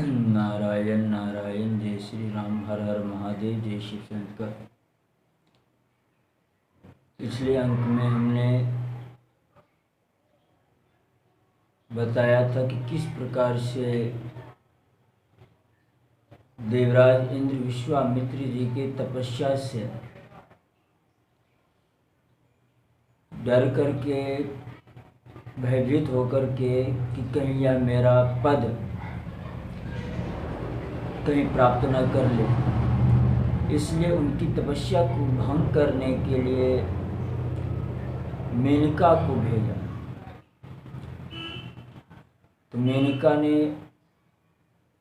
नारायण नारायण, जय श्री राम, हर हर महादेव, जय शिव शंकर। पिछले अंक में हमने बताया था कि किस प्रकार से देवराज इंद्र विश्वामित्र जी के तपस्या से डर करके, भयभीत होकर के कि कहीं यह मेरा पद कहीं प्राप्त न कर ले, इसलिए उनकी तपस्या को भंग करने के लिए मेनका को भेजा। तो मेनका ने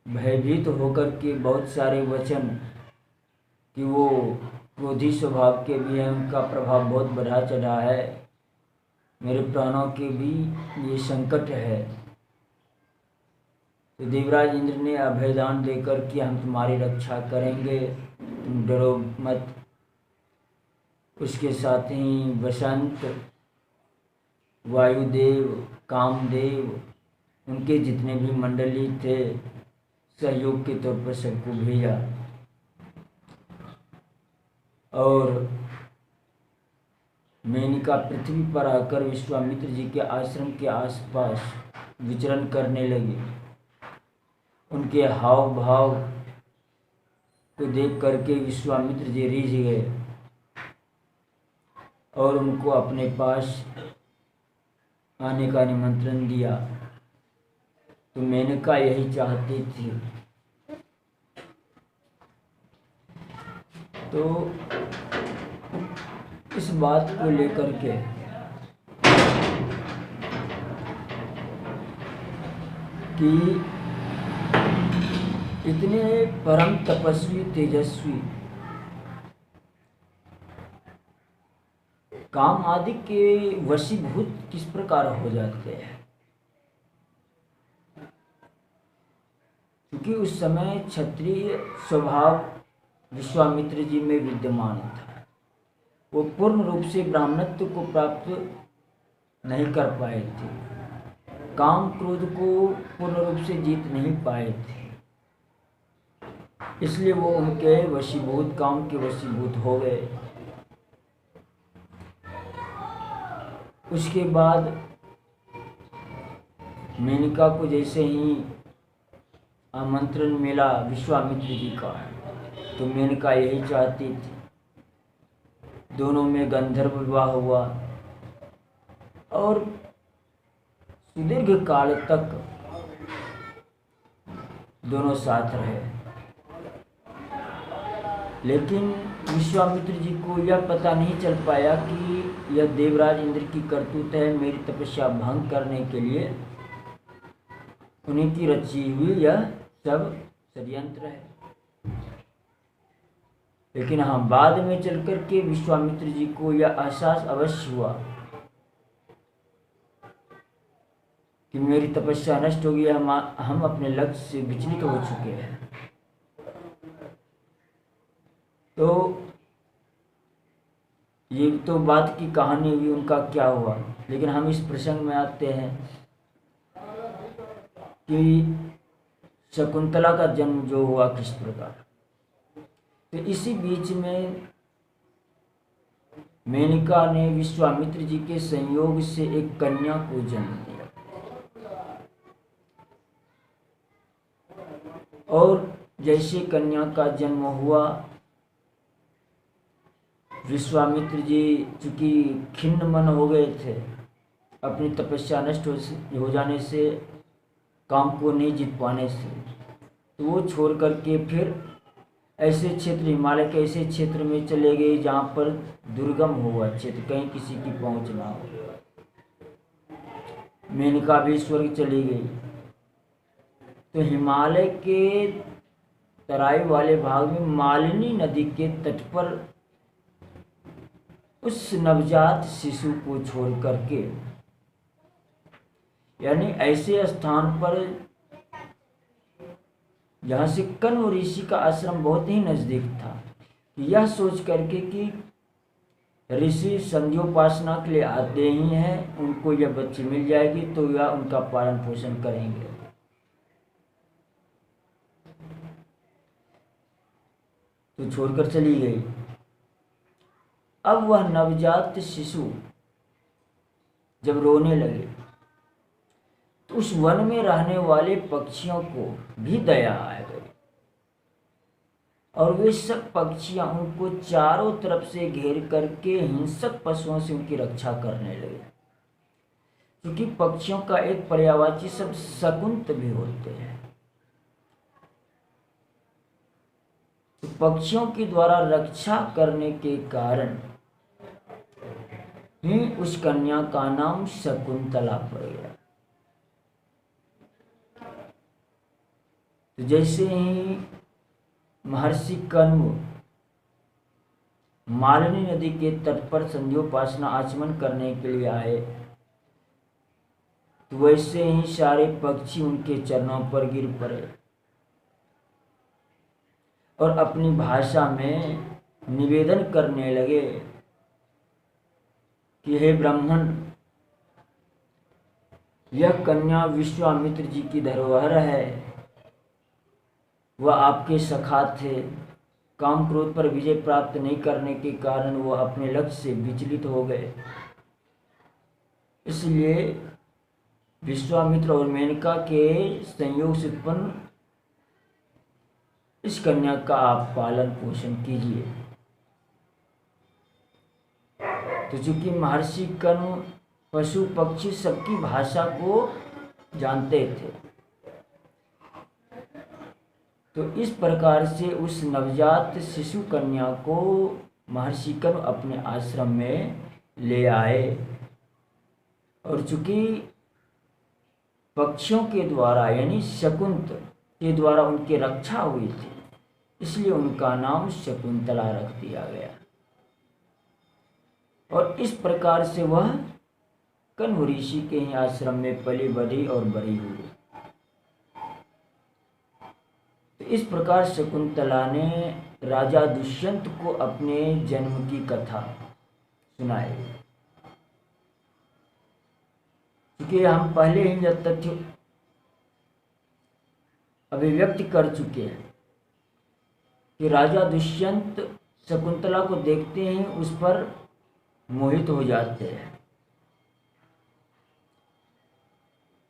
भयभीत होकर के बहुत सारे वचन कि वो क्रोधी स्वभाव के भी हैं, उनका प्रभाव बहुत बढ़ा चढ़ा है, मेरे प्राणों के भी ये संकट है, तो देवराज इंद्र ने अभयदान देकर कि हम तुम्हारी रक्षा करेंगे, तुम डरो मत। उसके साथ ही वसंत, वायुदेव, कामदेव, उनके जितने भी मंडली थे सहयोग के तौर पर सबको भेजा। और मेनका पृथ्वी पर आकर विश्वामित्र जी के आश्रम के आसपास विचरण करने लगे। उनके हाव भाव को देख करके विश्वामित्र जी रीझ गए और उनको अपने पास आने का निमंत्रण दिया। तो मेनका यही चाहती थी। तो इस बात को लेकर के कि इतने परम तपस्वी, तेजस्वी, काम आदि के वशीभूत किस प्रकार हो जाते हैं, क्योंकि उस समय क्षत्रिय स्वभाव विश्वामित्र जी में विद्यमान था। वो पूर्ण रूप से ब्राह्मणत्व को प्राप्त नहीं कर पाए थे, काम क्रोध को पूर्ण रूप से जीत नहीं पाए थे, इसलिए वो उनके वशीभूत, काम के वशीभूत हो गए। उसके बाद मेनका को जैसे ही आमंत्रण मिला विश्वामित्र जी का, तो मेनका यही चाहती थी। दोनों में गंधर्व विवाह हुआ और सुदीर्घ काल तक दोनों साथ रहे। लेकिन विश्वामित्र जी को यह पता नहीं चल पाया कि यह देवराज इंद्र की करतूत है, मेरी तपस्या भंग करने के लिए उन्हीं की रची हुई यह सब षड्यंत्र है। लेकिन हाँ, बाद में चलकर के विश्वामित्र जी को यह एहसास अवश्य हुआ कि मेरी तपस्या नष्ट हो गई, हम अपने लक्ष्य से विचलित हो चुके हैं। तो ये तो बात की कहानी हुई, उनका क्या हुआ। लेकिन हम इस प्रसंग में आते हैं कि शकुंतला का जन्म जो हुआ किस प्रकार। तो इसी बीच में मेनका ने विश्वामित्र जी के संयोग से एक कन्या को जन्म दिया और जैसे कन्या का जन्म हुआ, विश्वामित्र जी चूंकि खिन्न मन हो गए थे अपनी तपस्या नष्ट हो जाने से, काम को नहीं जीत पाने से, तो वो छोड़ करके फिर ऐसे क्षेत्र, हिमालय के ऐसे क्षेत्र में चले गए जहाँ पर दुर्गम हुआ क्षेत्र, कहीं किसी की पहुँच ना हो। मेनका भी स्वर्ग चली गई। तो हिमालय के तराई वाले भाग में मालिनी नदी के तट पर उस नवजात शिशु को छोड़ करके, यानी ऐसे स्थान पर जहाँ से कण्व ऋषि का आश्रम बहुत ही नजदीक था, यह सोच करके कि ऋषि संध्योपासना के लिए आते ही हैं, उनको यह बच्ची मिल जाएगी तो यह उनका पालन पोषण करेंगे। तो छोड़कर चली गई। अब वह नवजात शिशु जब रोने लगे तो उस वन में रहने वाले पक्षियों को भी दया आ गई और वे सब पक्षियां उनको चारों तरफ से घेर करके हिंसक पशुओं से उनकी रक्षा करने लगे। क्योंकि पक्षियों का एक पर्यायवाची शब्द शकुंत भी होते हैं। तो पक्षियों के द्वारा रक्षा करने के कारण ही उस कन्या का नाम शकुंतला पड़ गया। तो जैसे ही महर्षि कण्व मालिनी नदी के तट पर संध्योपासना आचमन करने के लिए आए, तो वैसे ही सारे पक्षी उनके चरणों पर गिर पड़े और अपनी भाषा में निवेदन करने लगे कि हे ब्राह्मण, यह कन्या विश्वामित्र जी की धरोहर है। वह आपके सखा थे। काम क्रोध पर विजय प्राप्त नहीं करने के कारण वह अपने लक्ष्य से विचलित हो गए। इसलिए विश्वामित्र और मेनका के संयोग से उत्पन्न इस कन्या का आप पालन पोषण कीजिए। तो चूंकि महर्षि कण्व पशु पक्षी सबकी भाषा को जानते थे, तो इस प्रकार से उस नवजात शिशु कन्या को महर्षि कण्व अपने आश्रम में ले आए। और चूंकि पक्षियों के द्वारा यानी शकुंत के द्वारा उनकी रक्षा हुई थी, इसलिए उनका नाम शकुंतला रख दिया गया। और इस प्रकार से वह कण्व ऋषि के ही आश्रम में पली बढ़ी और बड़ी हुई। तो इस प्रकार शकुंतला ने राजा दुष्यंत को अपने जन्म की कथा सुनाई। क्योंकि हम पहले ही यह तथ्य अभिव्यक्त कर चुके हैं कि राजा दुष्यंत शकुंतला को देखते ही उस पर मोहित हो जाते हैं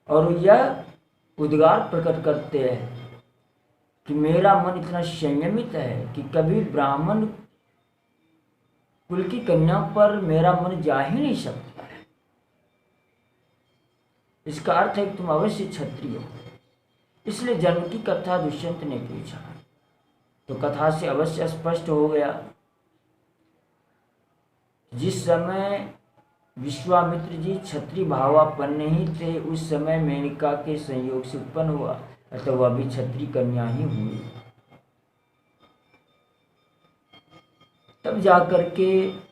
और यह उद्गार प्रकट करते हैं कि मेरा मन इतना संयमित है कि कभी ब्राह्मण कुल की कन्या पर मेरा मन जा ही नहीं सकता है। इसका अर्थ है कि तुम अवश्य क्षत्रिय हो। इसलिए जन्म की कथा दुष्यंत ने पूछा, तो कथा से अवश्य स्पष्ट हो गया। जिस समय विश्वामित्र जी क्षत्रिय भावापन्न ही थे, उस समय मेनका के संयोग से उत्पन्न हुआ, अतः वह भी क्षत्रिय कन्या ही हुई। तब जाकर के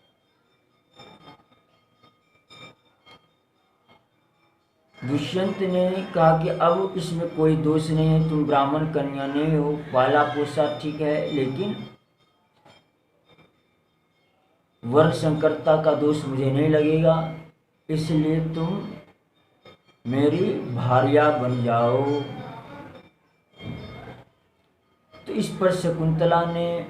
दुष्यंत ने कहा कि अब इसमें कोई दोष नहीं है, तुम ब्राह्मण कन्या नहीं हो, पाला पोसा ठीक है, लेकिन वर्ण संकरता का दोष मुझे नहीं लगेगा, इसलिए तुम मेरी भार्या बन जाओ। तो इस पर शकुंतला ने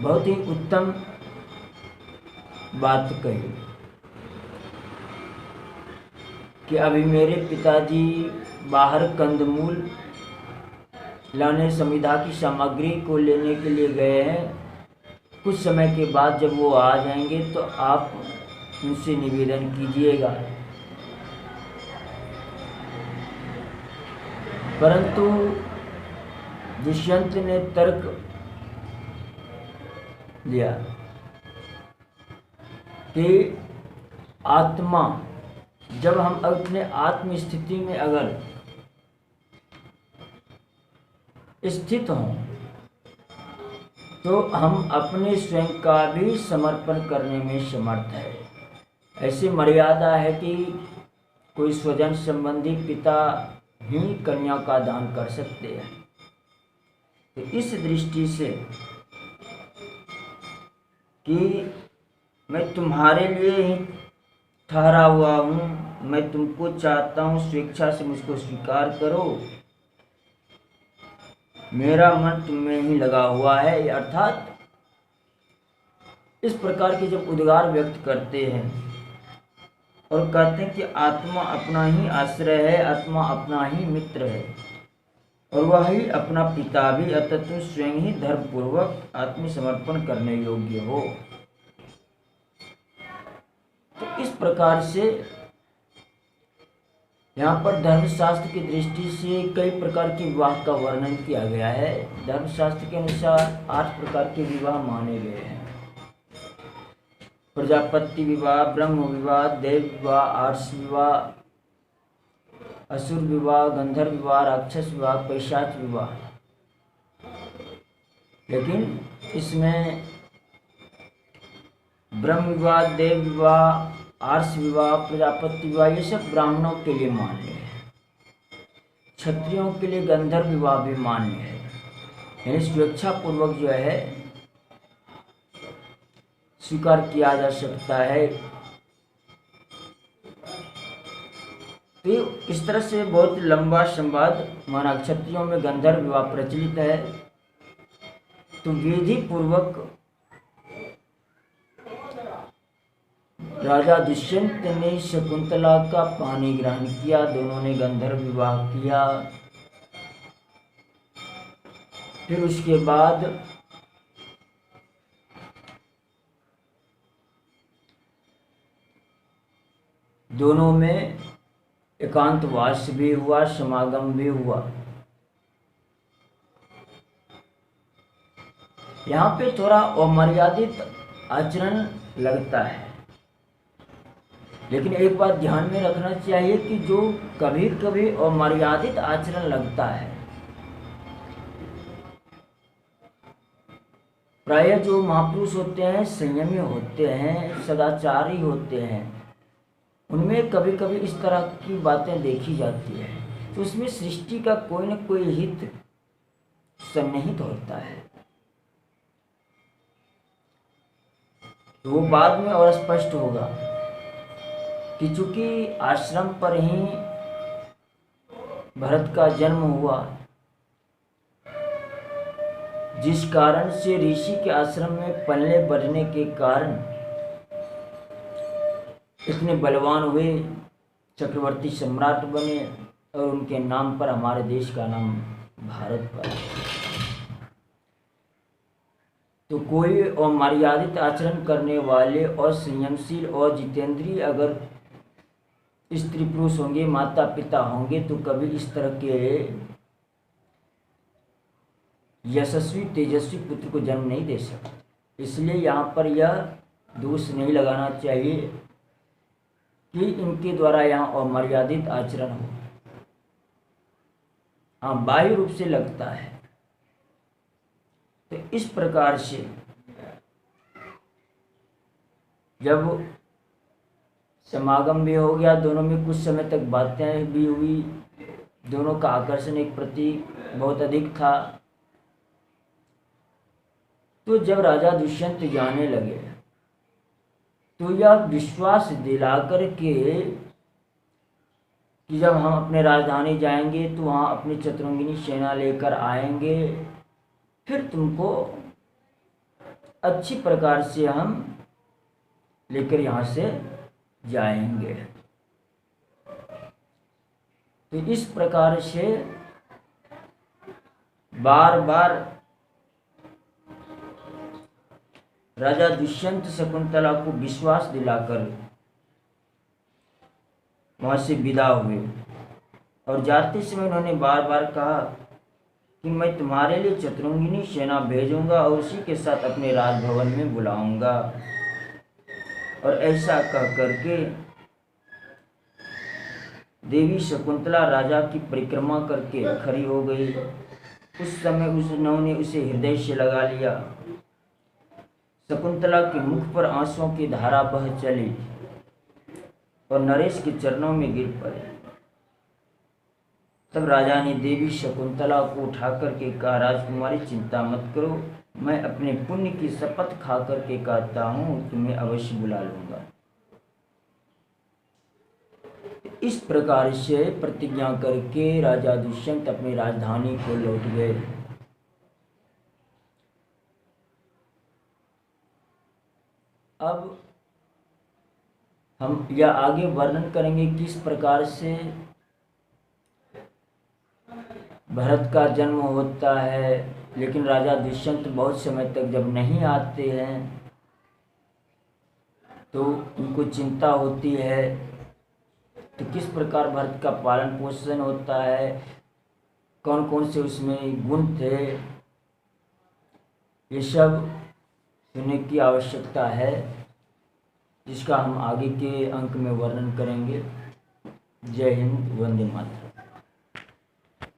बहुत ही उत्तम बात कही कि अभी मेरे पिताजी बाहर कंदमूल लाने समिधा की सामग्री को लेने के लिए गए हैं। कुछ समय के बाद जब वो आ जाएंगे तो आप उनसे निवेदन कीजिएगा। परंतु दुष्यंत ने तर्क दिया कि आत्मा, जब हम अपने आत्म स्थिति में अगर स्थित हों तो हम अपने स्वयं का भी समर्पण करने में समर्थ है। ऐसी मर्यादा है कि कोई स्वजन संबंधी पिता ही कन्या का दान कर सकते हैं। तो इस दृष्टि से कि मैं तुम्हारे लिए ही ठहरा हुआ हूँ, मैं तुमको चाहता हूँ, स्वेच्छा से मुझको स्वीकार करो। मेरा मन तुम में ही लगा हुआ है। अर्थात इस प्रकार के जब उद्गार व्यक्त करते हैं और कहते हैं कि आत्मा अपना ही आश्रय है, आत्मा अपना ही मित्र है और वह ही अपना पिता भी, अतः तुम स्वयं ही धर्मपूर्वक आत्मसमर्पण करने योग्य हो। तो इस प्रकार से यहाँ पर धर्मशास्त्र की दृष्टि से कई प्रकार के विवाह का वर्णन किया गया है। धर्मशास्त्र के अनुसार 8 प्रकार के विवाह माने गए हैं। प्रजापति विवाह, ब्रह्म विवाह, देव विवाह, आर्ष विवाह, असुर विवाह, गंधर्व विवाह, राक्षस विवाह, पैशाच विवाह। लेकिन इसमें ब्रह्म विवाह, देव विवाह, आर्ष विवाह, प्रजापति विवाह ये सब ब्राह्मणों के लिए मान्य है। क्षत्रियों के लिए गंधर्व विवाह भी मान्य है, यानी स्वेच्छा पूर्वक जो है स्वीकार किया जा सकता है। तो इस तरह से बहुत लंबा संवाद माना। क्षत्रियों में गंधर्व विवाह प्रचलित है, तो विधि पूर्वक राजा दुष्यंत ने शकुंतला का पानी ग्रहण किया, दोनों ने गंधर्व विवाह किया। फिर उसके बाद दोनों में एकांतवास भी हुआ, समागम भी हुआ। यहाँ पे थोड़ा अमर्यादित आचरण लगता है, लेकिन एक बात ध्यान में रखना चाहिए कि जो कभी कभी अमर्यादित आचरण लगता है, प्रायः जो महापुरुष होते हैं, संयमी होते हैं, सदाचारी होते हैं, उनमें कभी कभी इस तरह की बातें देखी जाती है। तो उसमें सृष्टि का कोई न कोई हित सन्निहित होता है। तो वो बाद में और स्पष्ट होगा कि चूंकि आश्रम पर ही भरत का जन्म हुआ, जिस कारण से ऋषि के आश्रम में पलने बढ़ने के कारण इतने बलवान हुए, चक्रवर्ती सम्राट बने और उनके नाम पर हमारे देश का नाम भारत पड़ा। तो कोई अमर्यादित आचरण करने वाले और संयमशील और जितेंद्रिय अगर स्त्री पुरुष होंगे, माता पिता होंगे, तो कभी इस तरह के यशस्वी तेजस्वी पुत्र को जन्म नहीं दे सकते। इसलिए यहाँ पर यह दोष नहीं लगाना चाहिए कि इनके द्वारा यहाँ अमर्यादित आचरण हो। हाँ, बाह्य रूप से लगता है। तो इस प्रकार से जब समागम भी हो गया, दोनों में कुछ समय तक बातें भी हुई, दोनों का आकर्षण एक प्रति बहुत अधिक था। तो जब राजा दुष्यंत जाने लगे तो यह विश्वास दिलाकर के कि जब हम अपने राजधानी जाएंगे तो वहाँ अपनी चतुरंगिनी सेना लेकर आएंगे, फिर तुमको अच्छी प्रकार से हम लेकर यहाँ से जाएंगे। तो इस प्रकार से बार बार राजा दुष्यंत शकुंतला को विश्वास दिलाकर वहाँ से विदा हुए और जाते समय उन्होंने बार बार कहा कि मैं तुम्हारे लिए चतुरंगिनी सेना भेजूंगा और उसी के साथ अपने राजभवन में बुलाऊंगा। और ऐसा कह करके देवी शकुंतला राजा की परिक्रमा करके खड़ी हो गई। उस समय उन्होंने उसे हृदय से लगा लिया। शकुंतला के मुख पर आंसुओं की धारा बह चली और नरेश के चरणों में गिर पड़े। तब राजा ने देवी शकुंतला को उठा करके कहा, राजकुमारी चिंता मत करो, मैं अपने पुण्य की शपथ खा करके कहता हूँ तुम्हें अवश्य बुला लूंगा। इस प्रकार से प्रतिज्ञा करके राजा दुष्यंत अपनी राजधानी को लौट गए। अब हम यह आगे वर्णन करेंगे किस प्रकार से भरत का जन्म होता है, लेकिन राजा दुष्यंत बहुत समय तक जब नहीं आते हैं तो उनको चिंता होती है। तो किस प्रकार भरत का पालन पोषण होता है, कौन कौन से उसमें गुण थे, ये सब सुनने की आवश्यकता है, जिसका हम आगे के अंक में वर्णन करेंगे। जय हिंद, वंदे मातरम।